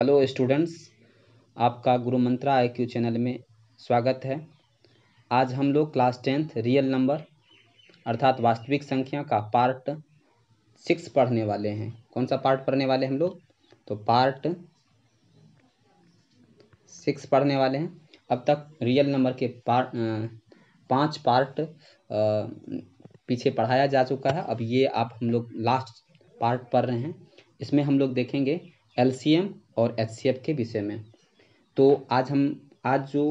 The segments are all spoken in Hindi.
हेलो स्टूडेंट्स, आपका गुरु मंत्रा IQ चैनल में स्वागत है। आज हम लोग क्लास 10th रियल नंबर अर्थात वास्तविक संख्या का पार्ट 6 पढ़ने वाले हैं। कौन सा पार्ट पढ़ने वाले हम लोग? तो पार्ट 6 पढ़ने वाले हैं। अब तक रियल नंबर के 5 पार्ट पीछे पढ़ाया जा चुका है। अब ये हम लोग लास्ट पार्ट पढ़ रहे हैं। इसमें हम लोग देखेंगे LCM और HCF के विषय में। तो आज जो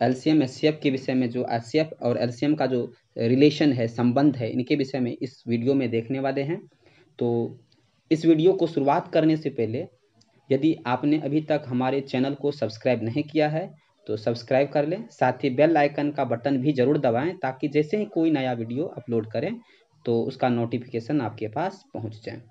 LCM HCF के विषय में, जो HCF और LCM का जो रिलेशन है, संबंध है, इनके विषय में इस वीडियो में देखने वाले हैं। तो इस वीडियो को शुरुआत करने से पहले यदि आपने अभी तक हमारे चैनल को सब्सक्राइब नहीं किया है तो सब्सक्राइब कर लें। साथ ही बेल आइकन का बटन भी ज़रूर दबाएं ताकि जैसे ही कोई नया वीडियो अपलोड करें तो उसका नोटिफिकेशन आपके पास पहुंच जाए।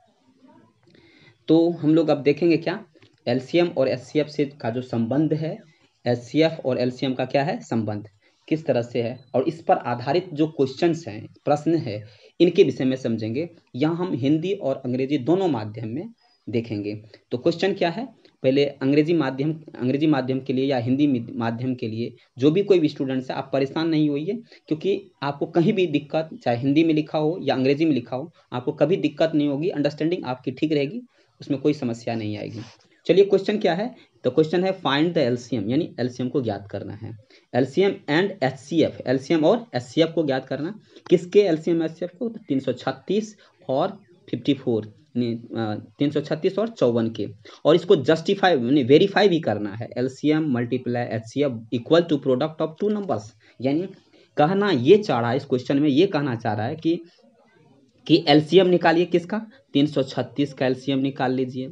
तो हम लोग अब देखेंगे क्या LCM और HCF से का जो संबंध है, HCF और LCM का क्या है संबंध, किस तरह से है, और इस पर आधारित जो क्वेश्चंस हैं, प्रश्न है, इनके विषय में समझेंगे। यहाँ हम हिंदी और अंग्रेजी दोनों माध्यम में देखेंगे। तो क्वेश्चन क्या है, पहले अंग्रेजी माध्यम के लिए या हिंदी माध्यम के लिए जो भी कोई भी स्टूडेंट्स है, आप परेशान नहीं होइए, क्योंकि आपको कहीं भी दिक्कत, चाहे हिंदी में लिखा हो या अंग्रेजी में लिखा हो, आपको कभी दिक्कत नहीं होगी। अंडरस्टैंडिंग आपकी ठीक रहेगी, उसमें कोई समस्या नहीं आएगी। चलिए क्वेश्चन क्या है, तो क्वेश्चन है फाइंड द LCM, यानी LCM को ज्ञात करना है। LCM एंड HCF, LCM और HCF को ज्ञात करना। किसके LCM HCF को? 336 और 54, 336 और 54 के। और इसको जस्टिफाई यानी वेरीफाई भी करना है। LCM multiply HCF equal to product of two numbers, यानी कहना ये चाह रहा है, इस क्वेश्चन में ये कहना चाह रहा है कि LCM निकालिए। किसका? 336 का LCM निकाल लीजिए,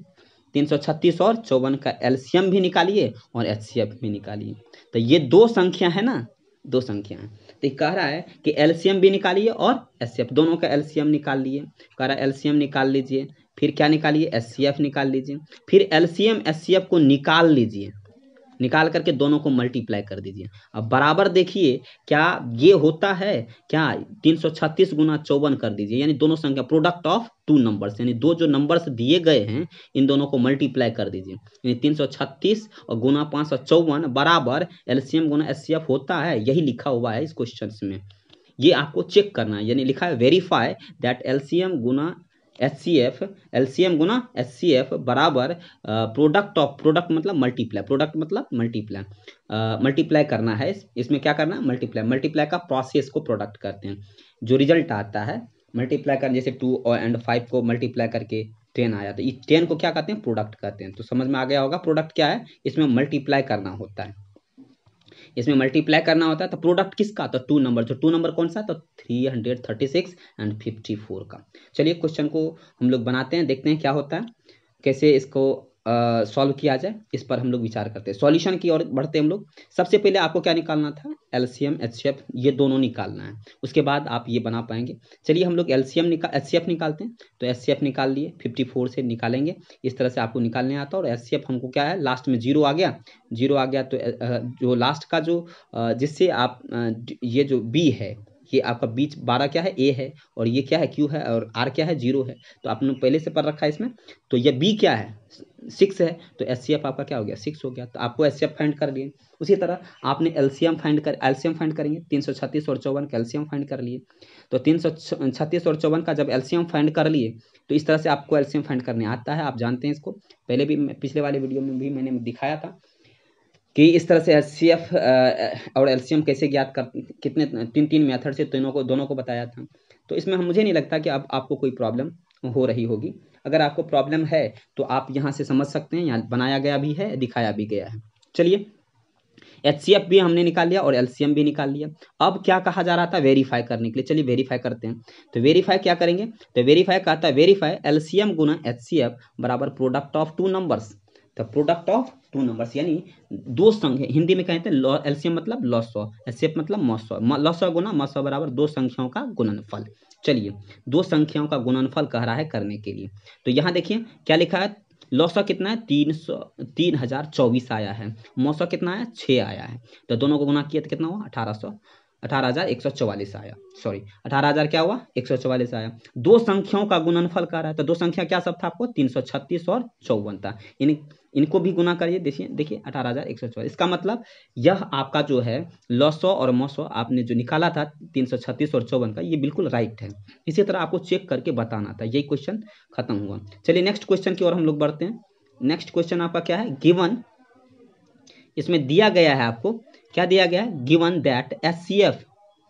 336 और 54 का LCM भी निकालिए और HCF भी निकालिए। तो ये दो संख्या है ना, दो संख्या है। तो ये कह रहा है कि LCM भी निकालिए और HCF, दोनों का LCM निकाल लिए। कह रहा है LCM निकाल लीजिए, फिर क्या निकालिए? HCF निकाल लीजिए, फिर LCM HCF को निकाल लीजिए, निकाल करके दोनों को मल्टीप्लाई कर दीजिए। अब बराबर देखिए क्या ये होता है क्या? 336 गुना 54 कर दीजिए, यानी दोनों संख्या प्रोडक्ट ऑफ टू नंबर्स, यानी दो जो नंबर्स दिए गए हैं इन दोनों को मल्टीप्लाई कर दीजिए। यानी 336 और गुना 554 बराबर LCM गुना HCF होता है। यही लिखा हुआ है इस क्वेश्चन में, ये आपको चेक करना है। यानी लिखा है verify that LCM Guna HCF, LCM Guna HCF बराबर प्रोडक्ट ऑफ, प्रोडक्ट मतलब मल्टीप्लाई, प्रोडक्ट मतलब मल्टीप्लाई, मल्टीप्लाई करना है। इसमें क्या करना है? मल्टीप्लाई, मल्टीप्लाई का प्रोसेस को प्रोडक्ट करते हैं। जो रिजल्ट आता है मल्टीप्लाई कर, जैसे 2 और 5 को मल्टीप्लाई करके 10 आया, तो इस 10 को क्या कहते हैं? प्रोडक्ट कहते हैं। तो समझ में आ गया होगा प्रोडक्ट क्या है। इसमें मल्टीप्लाई करना होता है, इसमें मल्टीप्लाई करना होता है। तो प्रोडक्ट किसका? तो टू नंबर। तो टू नंबर कौन सा? तो 336 एंड 54 का। चलिए क्वेश्चन को हम लोग बनाते हैं, देखते हैं क्या होता है, कैसे इसको सॉल्व किया जाए, इस पर हम लोग विचार करते हैं। सॉल्यूशन की ओर बढ़ते हैं हम लोग। सबसे पहले आपको क्या निकालना था? LCM HCF, ये दोनों निकालना है, उसके बाद आप ये बना पाएंगे। चलिए हम लोग HCF निकालते हैं। तो HCF निकाल लिए, 54 से निकालेंगे। इस तरह से आपको निकालने आता है। और HCF हमको क्या है, लास्ट में जीरो आ गया, जीरो आ गया। तो जो लास्ट का जो जिससे आप ये जो B है, ये आपका बीच 12 क्या है? A है, और ये क्या है? Q है, और R क्या है? 0 है। तो आपने पहले से पढ़ रखा है इसमें। तो ये B क्या है? 6 है। तो HCF आपका क्या हो गया? 6 हो गया। तो आपको HCF फाइंड कर लिए। उसी तरह आपने LCM फाइंड करेंगे। 336 और 54 का LCM फाइंड कर लिए। तो 336 और 54 का जब LCM फाइंड कर लिए, तो इस तरह से आपको LCM फाइंड करने आता है, आप जानते हैं इसको। पहले भी पिछले वाले वीडियो में भी मैंने दिखाया था कि इस तरह से HCF और LCM कैसे ज्ञात कर, कितने तीन मेथड से दोनों को बताया था। तो इसमें मुझे नहीं लगता कि अब आपको कोई प्रॉब्लम हो रही होगी। अगर आपको प्रॉब्लम है तो आप यहाँ से समझ सकते हैं, यहाँ बनाया गया भी है, दिखाया भी गया है। चलिए HCF भी हमने निकाल लिया और LCM भी निकाल लिया। अब क्या कहा जा रहा था? वेरीफाई करने के लिए। चलिए वेरीफाई करते हैं। तो वेरीफाई क्या करेंगे? तो वेरीफाई कहता है वेरीफाई LCM गुना HCF बराबर प्रोडक्ट ऑफ टू नंबर्स। तो प्रोडक्ट ऑफ टू नंबर्स यानी दो संख्या, हिंदी में कहते हैं LCM मतलब लॉसॉ, HCF मतलब मॉसॉ, लॉसॉ गुना मॉसॉ बराबर दो संख्याओं का गुणनफल। चलिए दो संख्याओं का गुणनफल कह रहा है करने के लिए। तो यहाँ देखिए क्या लिखा है, लॉसॉ कितना है? 3024 आया है। मौसा कितना है? 6 आया है। तो दोनों को गुना किया तो कितना हुआ? 1800। 18,144 आया। सॉरी 18,000 क्या हुआ 144 आया। दो संख्याओं का गुणनफल कर रहा है, तो दो संख्या क्या सब था आपको 336 और 54 था। इनको भी गुना करिए, देखिए 18,144। इसका मतलब यह आपका जो है लॉसो और मॉसो आपने जो निकाला था 336 और 54 का, ये बिल्कुल राइट है। इसी तरह आपको चेक करके बताना था। यही क्वेश्चन खत्म हुआ। चलिए नेक्स्ट क्वेश्चन की ओर हम लोग बढ़ते हैं। नेक्स्ट क्वेश्चन आपका क्या है, गिवन, इसमें दिया गया है आपको, क्या दिया गया है, गिवन दैट HCF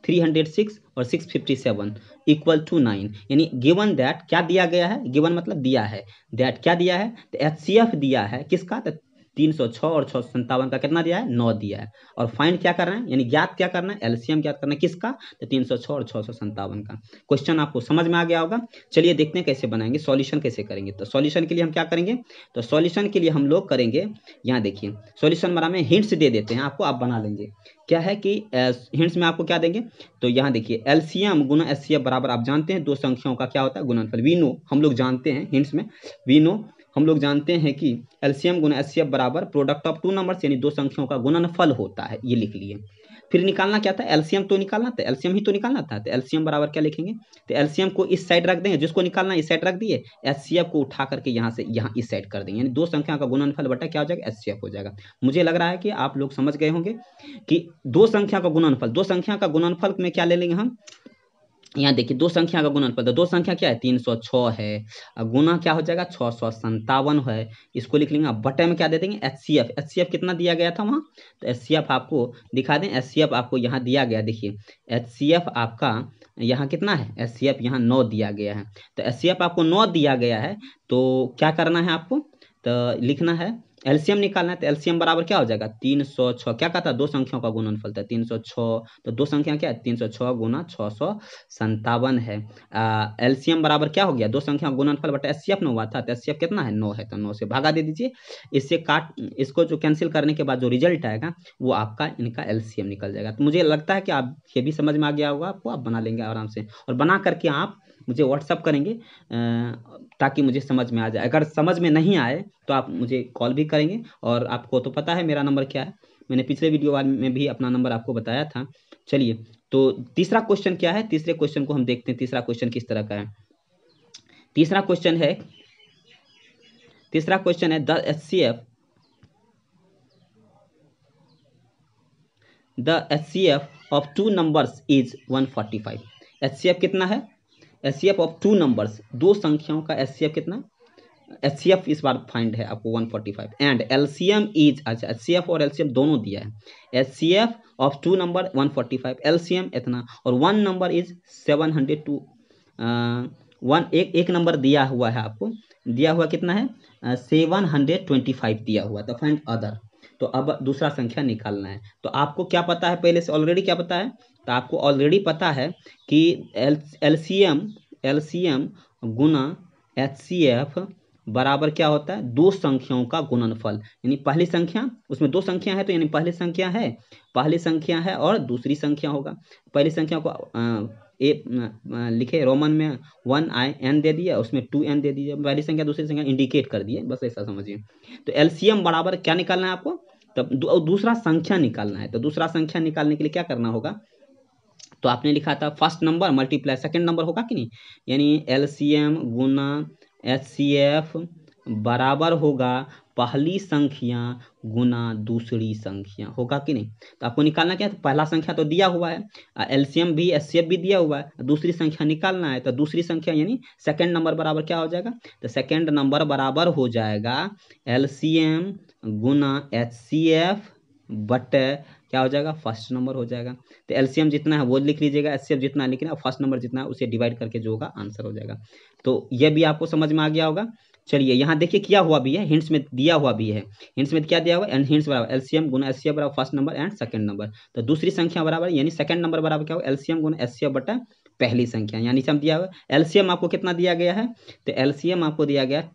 306 और 657 इक्वल टू 9, यानी गिवन दैट क्या दिया गया है, गिवन मतलब दिया है, दैट क्या दिया है, तो HCF दिया है किसका, तो 306 और 657 का कितना दिया है, 9 दिया है। और फाइंड क्या करना है, यानी ज्ञात क्या करना है, एलसीएम ज्ञात करना है किसका, तो 306 और 657 का। क्वेश्चन आपको समझ में आ गया होगा। चलिए देखते हैं कैसे बनाएंगे, सॉल्यूशन कैसे करेंगे। तो सॉल्यूशन के लिए हम क्या करेंगे, तो सॉल्यूशन के लिए हम लोग करेंगे, यहाँ देखिए सॉल्यूशन बना में हिंट्स दे देते हैं आपको, आप बना लेंगे। क्या है कि हिंट्स में आपको क्या देंगे, तो यहाँ देखिए एलसीएम गुना एचसीएफ बराबर, आप जानते हैं दो संख्याओं का क्या होता है, गुणनफल। वी नो, हम लोग जानते हैं, हिंट्स में वी नो हम लोग जानते हैं कि एलसीएम गुना एचसीएफ बराबर प्रोडक्ट ऑफ टू नंबर्स, यानी दो संख्याओं का गुणनफल होता है, ये लिख लिए। फिर निकालना क्या था, एलसीएम तो निकालना था, एलसीएम ही तो निकालना था। तो एलसीएम बराबर क्या लिखेंगे, तो एलसीएम को इस साइड रख देंगे, जिसको निकालना इस साइड रख दिए, एचसीएफ को उठा करके यहाँ से यहाँ इस साइड कर देंगे, यानी दो संख्या का गुणनफल बटा क्या हो जाएगा, एचसीएफ हो जाएगा। मुझे लग रहा है कि आप लोग समझ गए होंगे कि दो संख्या का गुणनफल, दो संख्या का गुणनफल में क्या ले लेंगे हम, यहाँ देखिए दो संख्या का गुणनफल, तो दो संख्या क्या है 306 है, गुना क्या हो जाएगा 657 है, इसको लिख लेंगे। बटे में क्या दे देंगे, एचसीएफ, एचसीएफ कितना दिया गया था वहाँ, तो एचसीएफ आपको दिखा दें, एचसीएफ आपको यहाँ दिया गया, देखिए एचसीएफ आपका यहाँ कितना है, एचसीएफ यहाँ 9 दिया गया है। तो एचसीएफ आपको 9 दिया गया है, तो क्या करना है आपको, तो लिखना है, एलसीएम निकालना है। तो एलसीएम बराबर क्या हो जाएगा 306, क्या कहता है दो संख्याओं का गुणनफल था 306, तो दो संख्या क्या है 306 गुना 657 है। एलसीएम बराबर क्या हो गया, दो संख्या गुणनफल बटा एचसीएफ 9 हुआ था, तो एचसीएफ कितना है 9 है, तो 9 से भागा दे दीजिए। इससे इसको जो कैंसिल करने के बाद जो रिजल्ट आएगा वो आपका इनका एलसीएम निकल जाएगा। तो मुझे लगता है कि आप ये भी समझ में आ गया होगा आपको, आप बना लेंगे आराम से, और बना करके आप मुझे व्हाट्सअप करेंगे ताकि मुझे समझ में आ जाए। अगर समझ में नहीं आए तो आप मुझे कॉल भी करेंगे, और आपको तो पता है मेरा नंबर क्या है, मैंने पिछले वीडियो में भी अपना नंबर आपको बताया था। चलिए तो तीसरा क्वेश्चन क्या है, तीसरे क्वेश्चन को हम देखते हैं, तीसरा क्वेश्चन किस तरह का है। तीसरा क्वेश्चन है the HCF of two numbers is 145। HCF कितना है, एचसीएफ ऑफ टू नंबर्स, दो संख्याओं का एचसीएफ कितना, एचसीएफ इस बार फाइंड है आपको 145, एंड एलसीएम इज, अच्छा एचसीएफ और एलसीएम दोनों दिया है, HCF of two number 145, LCM इतना, और वन नंबर इज 702, एक नंबर दिया हुआ है आपको, दिया हुआ कितना है 725 दिया हुआ, तो फाइंड अदर। तो अब दूसरा संख्या निकालना है। तो आपको क्या पता है पहले से, ऑलरेडी क्या पता है, तो आपको ऑलरेडी पता है कि एलसीएम गुना एचसीएफ बराबर क्या होता है, दो संख्याओं का गुणनफल, यानी पहली संख्या, उसमें दो संख्या है तो यानी पहली संख्या है और दूसरी संख्या होगा। पहली संख्या को लिखे रोमन में 1n दे दिया, उसमें 2n दे दीजिए, पहली संख्या दूसरी संख्या इंडिकेट कर दिए, बस ऐसा समझिए। तो एलसीएम बराबर क्या निकालना है आपको, तब दूसरा संख्या निकालना है। तो दूसरा संख्या निकालने के लिए क्या करना होगा, तो आपने लिखा था first number multiply second number, होगा कि नहीं, यानी एलसीएम गुना एचसीएफ बराबर होगा पहली संख्या गुना दूसरी संख्या, होगा कि नहीं। तो आपको निकालना क्या है, तो पहला संख्या तो दिया हुआ है, एलसीएम भी एचसीएफ भी दिया हुआ है, दूसरी संख्या निकालना है। तो दूसरी संख्या यानी सेकंड नंबर बराबर क्या हो जाएगा, तो सेकंड नंबर बराबर हो जाएगा एलसीएम गुना एचसीएफ बटे क्या हो जाएगा, फर्स्ट नंबर हो जाएगा। तो एलसीएम जितना है वो लिख लीजिएगा, एचसीएफ जितना है लिखना, फर्स्ट नंबर जितना है उसे डिवाइड करके जो होगा आंसर हो जाएगा। तो ये भी आपको समझ में आ गया होगा। चलिए यहाँ देखिए किया हुआ भी है, हिंट्स में दिया हुआ भी है, हिंट्स में क्या दिया हुआ है, एंड हिंट्स बराबर एलसीएम गुना एचसीएफ बराबर first number and second number. तो दूसरी संख्या बराबर यानी सेकंड नंबर बराबर क्या होगा, एलसीएम गुना एचसीएफ बटा पहली संख्या, यानी हम दिया हुआ एलसीएम आपको कितना दिया गया है, तो एलसीएम आपको दिया गया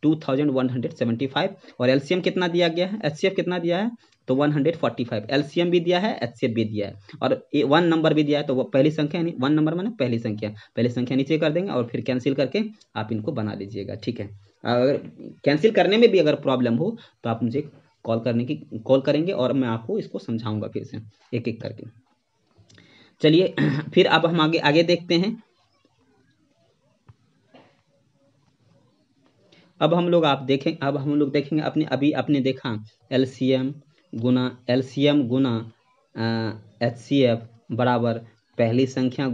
2175, और एलसीएम कितना दिया गया है, एचसीएफ कितना दिया है, तो 145, एलसीएम भी दिया है एचसीएफ भी दिया है, और वन नंबर भी दिया है। तो वो पहली संख्या यानी वन नंबर माने पहली संख्या नीचे कर देंगे, और फिर कैंसिल करके आप इनको बना लीजिएगा, ठीक है। अगर कैंसिल करने में भी अगर प्रॉब्लम हो तो आप मुझे कॉल करेंगे, और मैं आपको इसको समझाऊंगा फिर से एक एक करके। चलिए फिर अब हम आगे आगे देखते हैं। अब हम लोग देखेंगे अपने अभी आपने देखा एलसीएम गुना एचसीएफ बराबर पहली संख्या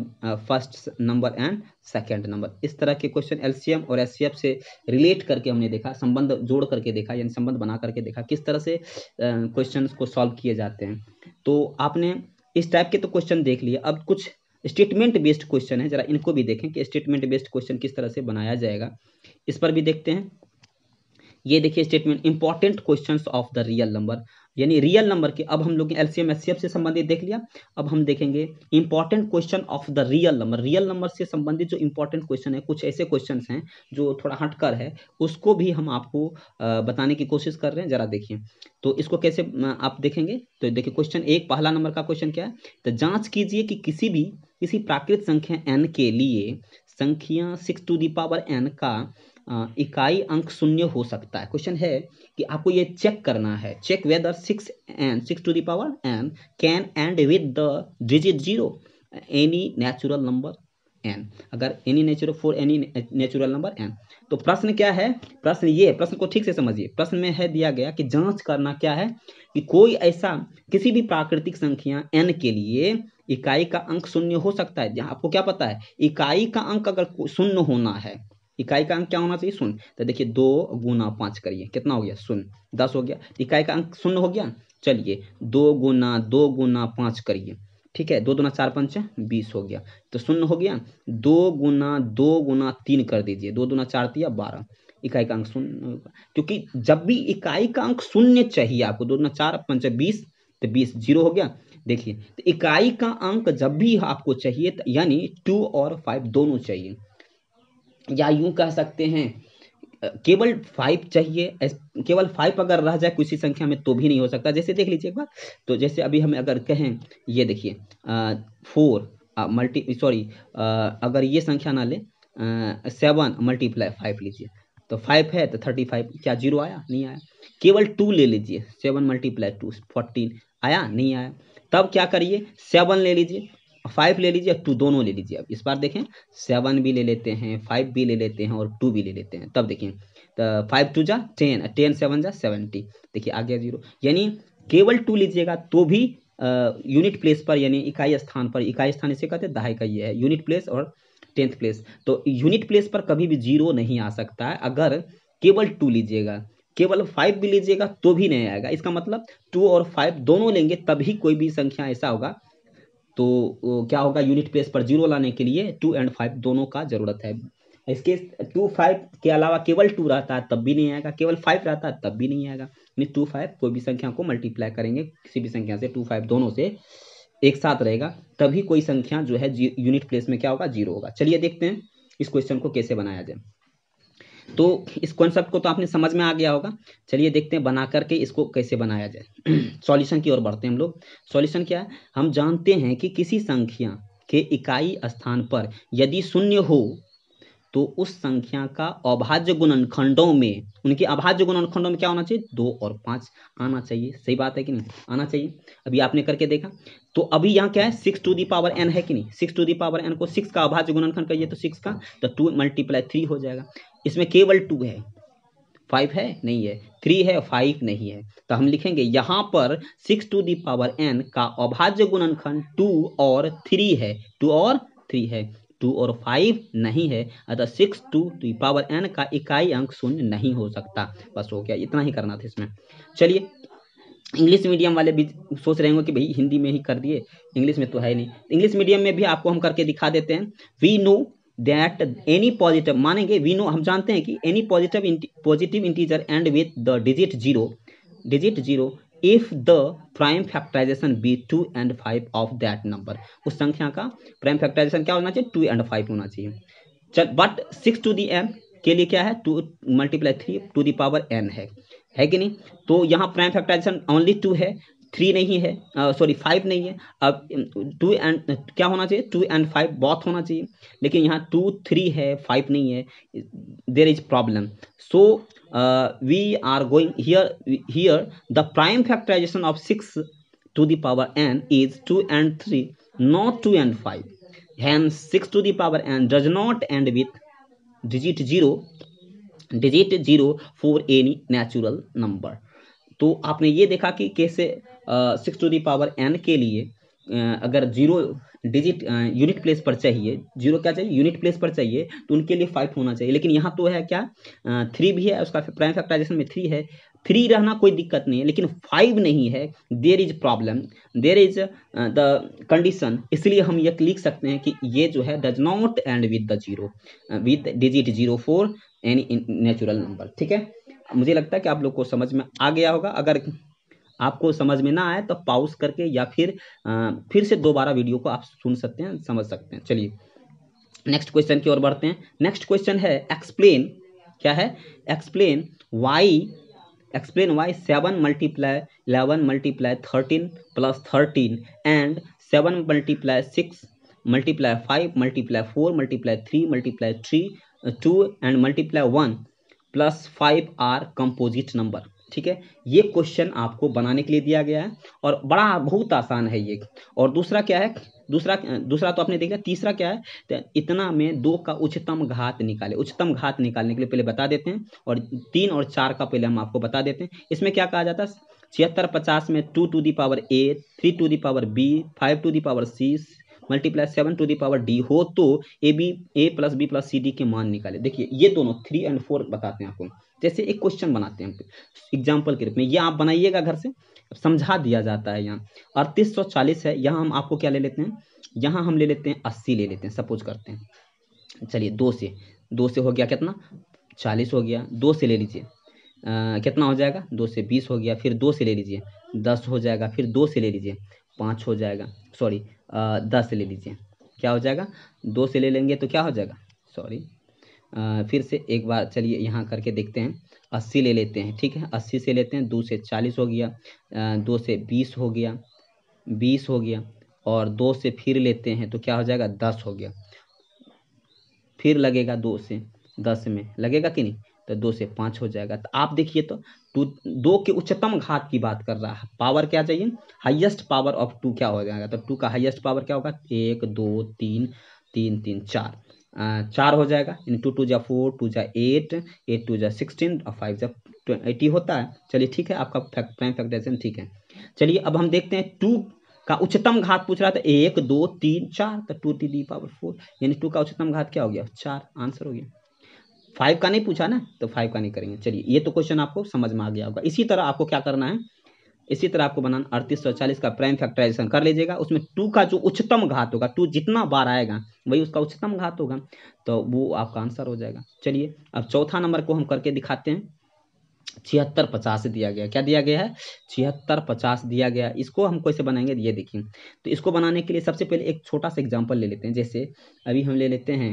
first number and second number. इस तरह के क्वेश्चन एलसीएम और एचसीएफ से रिलेट करके हमने देखा, संबंध जोड़ करके देखा, यानी संबंध बना करके देखा किस तरह से क्वेश्चंस को सॉल्व किए जाते हैं। तो आपने इस टाइप के तो क्वेश्चन देख लिए। अब कुछ स्टेटमेंट बेस्ड क्वेश्चन है, जरा इनको भी देखें कि स्टेटमेंट बेस्ड क्वेश्चन किस तरह से बनाया जाएगा, इस पर भी देखते हैं। ये देखिए statement, important questions of the real number, यानी रियल नंबर के। अब हम लोग एलसीएम एचसीएफ से संबंधित देख लिया, अब हम देखेंगे important question of the real number. Real number से संबंधित जो इंपॉर्टेंट क्वेश्चन है, कुछ ऐसे क्वेश्चंस हैं जो थोड़ा हटकर है, उसको भी हम आपको बताने की कोशिश कर रहे हैं। जरा देखिए तो इसको कैसे आप देखेंगे। तो देखिए क्वेश्चन एक, पहला नंबर का क्वेश्चन क्या है, तो जांच कीजिए कि किसी प्राकृत संख्या n के लिए संख्या 6 टू दी पावर n का इकाई अंक शून्य हो सकता है। क्वेश्चन है कि आपको ये चेक करना है, check whether 6 to the power n can end with the digit 0 any natural number n, अगर any natural for any natural number n। तो प्रश्न क्या है, प्रश्न को ठीक से समझिए। प्रश्न में है दिया गया कि जांच करना क्या है कि कोई ऐसा किसी भी प्राकृतिक संख्या n के लिए इकाई का अंक शून्य हो सकता है। जहां आपको क्या पता है, इकाई का अंक अगर शून्य होना है, इकाई का अंक क्या होना चाहिए, शून्य। तो देखिए 2 गुना 5 करिए, कितना हो गया, शून्य, 10 हो गया। इकाई का अंक शून्य हो गया। चलिए 2 गुना 5 करिए, ठीक है, 2 दूना 4 5 20 हो गया, तो शून्य हो गया। 2 गुना 3 कर दीजिए, 2 दूना 4 दिया 12, इकाई का अंक शून्य। क्योंकि जब भी इकाई का अंक शून्य चाहिए आपको, 2 दूना 4 5 20, तो 20 जीरो हो गया। देखिए तो इकाई का अंक जब भी आपको चाहिए, यानी 2 और 5 दोनों चाहिए, या यूं कह सकते हैं केवल 5 चाहिए। केवल 5 अगर रह जाए किसी संख्या में तो भी नहीं हो सकता। जैसे देख लीजिए एक बार, तो जैसे अभी हम अगर कहें, ये देखिए 4 अगर ये संख्या ना ले 7 मल्टीप्लाई 5 लीजिए, तो 5 है तो 35, क्या जीरो आया, नहीं आया। केवल 2 ले लीजिए, 7 मल्टीप्लाई 2 14, आया, नहीं आया। तब क्या करिए, 7 ले लीजिए, 5 ले लीजिए, 2 दोनों ले लीजिए। अब इस बार देखें 7 भी ले लेते हैं, 5 भी ले लेते हैं और 2 भी ले लेते हैं। तब देखिए तो 5 2 जा 10, 10 7 जा 70, देखिए आ गया जीरो। यानी केवल 2 लीजिएगा तो भी यूनिट प्लेस पर, यानी इकाई स्थान पर, इकाई स्थान इसे कहते हैं दहाई का, ये है यूनिट प्लेस और 10th प्लेस। तो यूनिट प्लेस पर कभी भी जीरो नहीं आ सकता है अगर केवल 2 लीजिएगा। केवल 5 भी लीजिएगा तो भी नहीं आएगा। इसका मतलब 2 और 5 दोनों लेंगे तभी कोई भी संख्या ऐसा होगा। तो क्या होगा, यूनिट प्लेस पर जीरो लाने के लिए 2 और 5 दोनों का जरूरत है। इसके 2 5 के अलावा केवल 2 रहता है तब भी नहीं आएगा, केवल 5 रहता है तब भी नहीं आएगा। यानी 2 5 कोई भी संख्या को मल्टीप्लाई करेंगे किसी भी संख्या से, 2 5 दोनों से एक साथ रहेगा, तभी कोई संख्या जो है यूनिट प्लेस में क्या होगा, जीरो होगा। चलिए देखते हैं इस क्वेश्चन को कैसे बनाया जाए। तो इस कॉन्सेप्ट को तो आपने समझ में आ गया होगा। चलिए देखते हैं बना करके इसको कैसे बनाया जाए। सॉल्यूशन की ओर बढ़ते हैं हम लोग। सॉल्यूशन क्या है, हम जानते हैं कि किसी संख्या के इकाई स्थान पर यदि शून्य हो तो उस संख्या का अभाज्य गुणनखंडों में, उनके अभाज्य गुणनखंडों में क्या होना चाहिए, 2 और 5 आना चाहिए। सही बात है कि नहीं, आना चाहिए। अभी आपने करके देखा। तो अभी यहाँ क्या है, 6 टू दी पावर n है कि नहीं, 6 टू दी पावर n को 6 का अभाज्य गुणनखंड करिए तो 6 का, तो 2 मल्टीप्लाई 3 हो जाएगा। इसमें केवल 2 है, 5 है नहीं है, 3 है 5 नहीं है। तो हम लिखेंगे यहाँ पर 6 टू दी पावर n का अभाज्य गुणनखंड 2 और 3 है, 2 और 3 है, 2 और 5 नहीं है। अतः 6 टू दी पावर n का इकाई अंक शून्य नहीं हो सकता। बस हो गया, इतना ही करना था इसमें। चलिए इंग्लिश मीडियम वाले भी सोच रहे होंगे कि भाई हिंदी में ही कर दिए, इंग्लिश में तो है नहीं। इंग्लिश मीडियम में भी आपको हम करके दिखा देते हैं। We know that any positive, मानेंगे वी नो, हम जानते हैं कि any positive integer end with the digit zero if the prime factorisation be 2 and 5 of that number, उस संख्या का प्राइम फैक्टराइजेशन क्या होना चाहिए, 2 and 5 होना चाहिए। चल बट 6 टू दी m के लिए क्या है, 2 multiply 3 to the power n है कि नहीं। तो यहाँ प्राइम फैक्टराइजेशन ओनली 2 है, 3 नहीं है, सॉरी 5 नहीं है। अब 2 एंड क्या होना चाहिए, 2 and 5 बॉथ होना चाहिए, लेकिन यहाँ 2 3 है 5 नहीं है, there is problem. So we are going here the prime factorisation of 6 to the power n is 2 and 3 not 2 and 5, hence 6 to the power n does not end with digit 0 for any natural number। तो आपने ये देखा कि कैसे 6 टू दी पावर n के लिए अगर 0 डिजिट यूनिट प्लेस पर चाहिए, 0 क्या चाहिए, यूनिट प्लेस पर चाहिए, तो उनके लिए 5 होना चाहिए। लेकिन यहाँ तो है क्या, 3 भी है, उसका प्राइम फैक्टराइजेशन में 3 है, 3 रहना कोई दिक्कत नहीं है, लेकिन 5 नहीं है, there is problem, there is the condition. इसलिए हम ये लिख सकते हैं कि ये जो है does not and with the 0 with digit 0 for any natural number. ठीक है, मुझे लगता है कि आप लोग को समझ में आ गया होगा। अगर आपको समझ में ना आए तो पॉज करके या फिर से दोबारा वीडियो को आप सुन सकते हैं, समझ सकते हैं। चलिए नेक्स्ट क्वेश्चन की ओर बढ़ते हैं। नेक्स्ट क्वेश्चन है एक्सप्लेन, क्या है, explain why 7 multiply 11 multiply 13 plus 13 and 7 multiply 6 multiply 5 multiply 4 multiply 3 multiply 2 and multiply 1 plus 5 are composite number. ठीक है, ये क्वेश्चन आपको बनाने के लिए दिया गया है और बड़ा बहुत आसान है ये। और दूसरा क्या है, दूसरा तो आपने देखा। तीसरा क्या है, तो इतना में 2 का उच्चतम घात निकाले। उच्चतम घात निकालने के लिए पहले बता देते हैं, और 3 और 4 का पहले हम आपको बता देते हैं। इसमें क्या कहा जाता है, 76 50 में 2 to the power a, 3 to the power b, 5 to the power c multiply 7 to the power d हो तो a plus b plus C D के मान निकाले। देखिए ये दोनों 3 और 4 बताते हैं आपको। जैसे एक क्वेश्चन बनाते हैं एग्जाम्पल के रूप में, ये आप बनाइएगा घर से, समझा दिया जाता है। यहाँ 3840 है, यहाँ हम आपको क्या ले लेते हैं, यहाँ हम ले लेते हैं 80 ले लेते हैं, सपोज करते हैं। चलिए 2 से हो गया कितना, 40 हो गया। 2 से ले लीजिए कितना हो जाएगा, 2 से 20 हो गया। फिर 2 से ले लीजिए 10 हो जाएगा। फिर 2 से ले लीजिए 5 हो जाएगा, सॉरी 10 से ले लीजिए, क्या हो जाएगा, 2 से ले लेंगे तो क्या हो जाएगा, सॉरी फिर से एक बार चलिए यहाँ करके देखते हैं। 80 ले लेते हैं, ठीक है, 80 से लेते हैं, 2 से 40 हो गया, 2 से 20 हो गया, 20 हो गया, और 2 से फिर लेते हैं तो क्या हो जाएगा, 10 हो गया। फिर लगेगा 2 से 10 में लगेगा कि नहीं, तो 2 से 5 हो जाएगा। तो आप देखिए तो 2 के उच्चतम घात की बात कर रहा है, पावर क्या चाहिए, हाईएस्ट पावर ऑफ 2 क्या हो जाएगा, तो 2 का हाईएस्ट पावर क्या होगा, 1 2 3 3 3 4 4 हो जाएगा। 2 2 जा 4, 2 जा 8, 8 2 जा 16 और 5 जा 80 होता है। चलिए ठीक है, आपका प्राइम फैक्टराइजेशन ठीक है। चलिए अब हम देखते हैं 2 का उच्चतम घात पूछ रहा था, 1 2 3 4, तो 2 टू दी पावर 4, यानी 2 का उच्चतम घात क्या हो गया, 4, आंसर हो गया। 5 का नहीं पूछा ना, तो 5 का नहीं करेंगे। चलिए ये तो क्वेश्चन आपको समझ में आ गया होगा। इसी तरह आपको क्या करना है, इसी तरह आपको बनाना 3840 का प्राइम फैक्टराइजेशन कर लीजिएगा। उसमें 2 का जो उच्चतम घात होगा, 2 जितना बार आएगा वही उसका उच्चतम घात होगा, तो वो आपका आंसर हो जाएगा। चलिए अब चौथा नंबर को हम करके दिखाते हैं। 76 50 दिया गया, क्या दिया गया है, 76 50 दिया गया। इसको हम कैसे बनाएंगे, ये देखिए। तो इसको बनाने के लिए सबसे पहले एक छोटा सा एग्जांपल ले लेते हैं। जैसे अभी हम ले लेते हैं,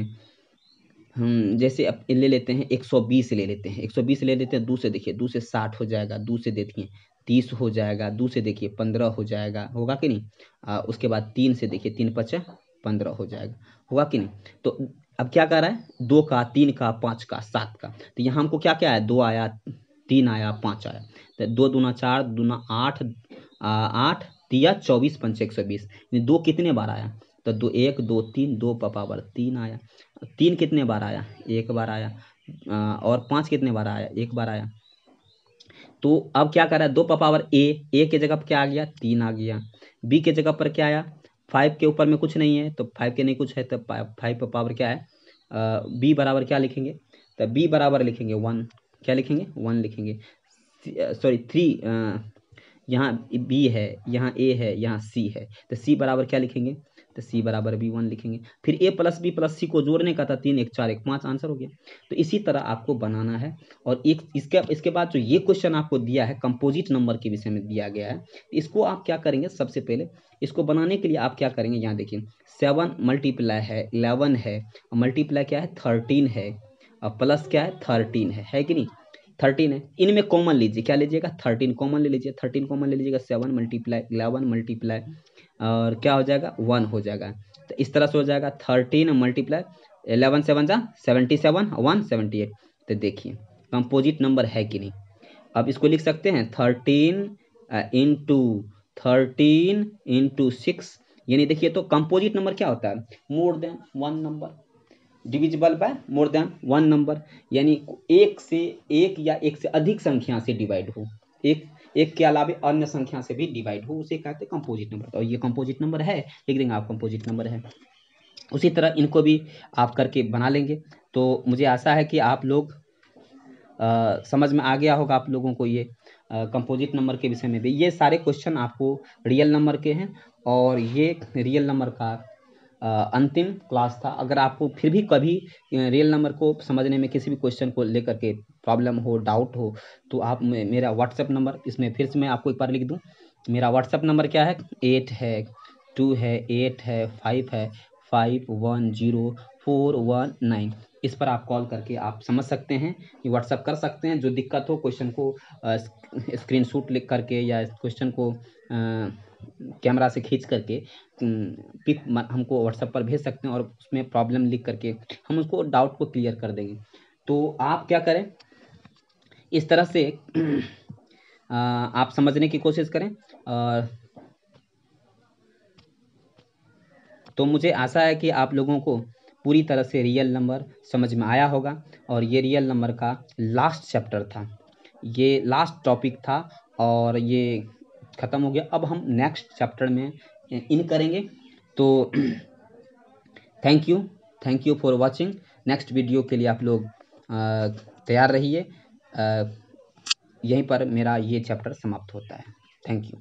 हम जैसे अब ले लेते हैं 120 ले लेते हैं, 120 ले लेते हैं। 2 से देखिए, 2 से 60 हो जाएगा, 2 से देखिए 30 हो जाएगा, 2 से देखिए 15 हो जाएगा, होगा कि नहीं। उसके बाद 3 से देखिए, 3 5 15 हो जाएगा, होगा कि नहीं। तो अब क्या कर रहा है, 2 का 3 का 5 का 7 का, तो यहाँ हमको क्या क्या है, 2 आया, 3 आया, 5 आया, तो 2 दूना 4, दूना 8, 8 तिया 24 पंच 120, 2 कितने बार आया, तो 2 1 2 3, 2 पावर 3 आया। 3 कितने बार आया, 1 बार आया, और 5 कितने बार आया, 1 बार आया। तो अब क्या कर रहा है, 2 पावर ए के जगह पर क्या आ गया, 3 आ गया। बी के जगह पर क्या आया, 5 के ऊपर में कुछ नहीं है, तो 5 के नहीं कुछ है, तो 5 पावर क्या है, बी बराबर क्या लिखेंगे, तो बी बराबर लिखेंगे 1, क्या लिखेंगे, 1 लिखेंगे। सॉरी 3, यहाँ बी है, यहाँ ए है, यहाँ सी है, तो सी बराबर क्या लिखेंगे, तो सी बराबर भी 1 लिखेंगे। फिर ए प्लस बी प्लस सी को जोड़ने का था, 3 1 4 1 5, आंसर हो गया। तो इसी तरह आपको बनाना है। और एक इसके बाद जो ये क्वेश्चन आपको दिया है कंपोजिट नंबर के विषय में दिया गया है, इसको आप क्या करेंगे, सबसे पहले इसको बनाने के लिए आप क्या करेंगे, यहाँ देखिए 7 मल्टीप्लाई है 11 है, मल्टीप्लाई क्या है 13 है, और प्लस क्या है 13 है कि नहीं, 13 है। इनमें कॉमन लीजिए, क्या लीजिएगा, 13 कॉमन ले लीजिए, 13 कॉमन ले लीजिएगा, 7 मल्टीप्लाई 11 मल्टीप्लाई और क्या हो जाएगा, 1 हो जाएगा। तो इस तरह से हो जाएगा 13 मल्टीप्लाई 11 7 जा 77, 1 78। तो देखिए कंपोजिट नंबर है कि नहीं। अब इसको लिख सकते हैं 13 इंटू 13 इंटू 6 यानी देखिए तो कंपोजिट नंबर क्या होता है, more than one number divisible by more than one number, यानी एक या एक से अधिक संख्या से डिवाइड हो, एक के अलावे अन्य संख्या से भी डिवाइड हो, उसे कहते हैं कंपोजिट नंबर। और ये कंपोजिट नंबर है, लिख देंगे आप कंपोजिट नंबर है। उसी तरह इनको भी आप करके बना लेंगे। तो मुझे आशा है कि आप लोग समझ में आ गया होगा आप लोगों को ये कंपोजिट नंबर के विषय में भी। ये सारे क्वेश्चन आपको रियल नंबर के हैं और ये रियल नंबर का अंतिम क्लास था। अगर आपको फिर भी कभी रियल नंबर को समझने में किसी भी क्वेश्चन को लेकर के प्रॉब्लम हो, डाउट हो, तो आप मेरा व्हाट्सएप नंबर, इसमें फिर से मैं आपको एक बार लिख दूं, मेरा व्हाट्सएप नंबर क्या है, 8 है 2 है 8 है 5 है 510419। इस पर आप कॉल करके आप समझ सकते हैं, कि व्हाट्सएप कर सकते हैं। जो दिक्कत हो क्वेश्चन को स्क्रीनशॉट लिख करके या क्वेश्चन को कैमरा से खींच करके पिक हमको व्हाट्सएप पर भेज सकते हैं और उसमें प्रॉब्लम लिख करके हम उसको डाउट को क्लियर कर देंगे। तो आप क्या करें, इस तरह से आप समझने की कोशिश करें। तो मुझे आशा है कि आप लोगों को पूरी तरह से रियल नंबर समझ में आया होगा। और ये रियल नंबर का लास्ट चैप्टर था, ये लास्ट टॉपिक था और ये ख़त्म हो गया। अब हम नेक्स्ट चैप्टर में इन करेंगे। तो thank you for watching. Next video के लिए आप लोग तैयार रहिए। यहीं पर मेरा ये चैप्टर समाप्त होता है। Thank you.